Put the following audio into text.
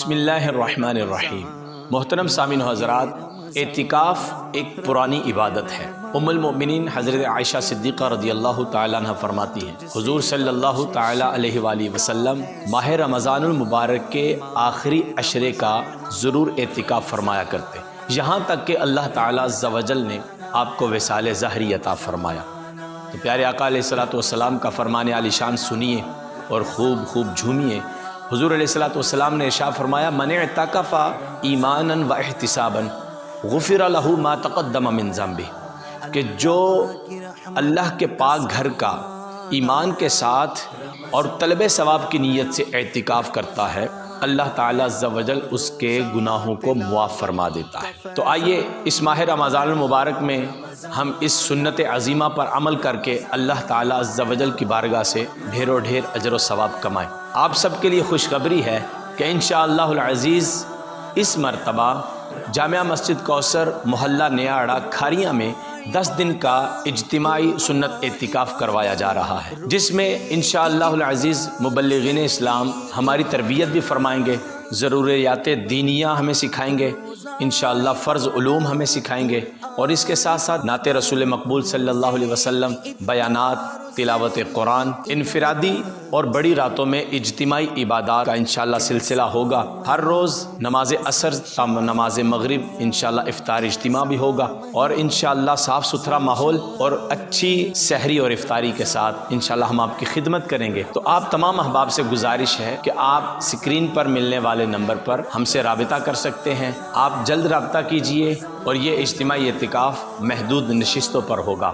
بسم اللہ الرحمن الرحیم۔ محترم سامعین و حضرات، اعتکاف ایک پرانی عبادت ہے۔ ام المؤمنین حضرت عائشہ صدیقہ رضی اللہ تعالیٰ عنہ فرماتی ہیں، حضور صلی اللہ تعالیٰ علیہ وآلہ وسلم ماہ رمضان المبارک کے آخری عشرے کا ضرور اعتکاف فرمایا کرتے، یہاں تک کہ اللہ تعالیٰ عز و جل نے آپ کو وصال ظہری عطا فرمایا۔ تو پیارے آقا علیہ الصلوۃ والسلام کا فرمان عالی شان سنیے اور خوب جھومیے۔ حضور علیہ الصلوۃ والسلام نے ارشاد فرمایا، من اعتکف ایمانا و احتسابا غفر له ما تقدم من ذنبه، کہ جو اللہ کے پاک گھر کا ایمان کے ساتھ اور طلب ثواب کی نیت سے اعتکاف کرتا ہے، اللہ تعالیٰ عز و جل اس کے گناہوں کو معاف فرما دیتا ہے۔ تو آئیے اس ماہ رمضان المبارک میں ہم اس سنت عظیمہ پر عمل کر کے اللہ تعالیٰ عز و جل کی بارگاہ سے ڈھیر و ڈھیر اجر و ثواب کمائیں۔ آپ سب کے لیے خوشخبری ہے کہ انشاءاللہ العزیز اس مرتبہ جامعہ مسجد کوثر محلہ نیاڑا کھاریاں میں 10 دن کا اجتماعی سنت اعتکاف کروایا جا رہا ہے، جس میں انشاءاللہ العزیز مبلغین اسلام ہماری تربیت بھی فرمائیں گے، ضروریات دینیہ ہمیں سکھائیں گے، انشاءاللہ فرض علوم ہمیں سکھائیں گے، اور اس کے ساتھ ساتھ نعت رسول مقبول صلی اللہ علیہ وسلم، بیانات، تلاوت قرآن، انفرادی اور بڑی راتوں میں اجتماعی عبادات کا انشاءاللہ سلسلہ ہوگا۔ ہر روز نماز عصر تا نماز مغرب انشاءاللہ افطار اجتماع بھی ہوگا، اور انشاءاللہ صاف ستھرا ماحول اور اچھی سحری اور افطاری کے ساتھ انشاءاللہ ہم آپ کی خدمت کریں گے۔ تو آپ تمام احباب سے گزارش ہے کہ آپ سکرین پر ملنے والے نمبر پر ہم سے رابطہ کر سکتے ہیں، آپ جلد رابطہ کیجئے، اور یہ اجتماعی اعتکاف محدود نشستوں پر ہوگا۔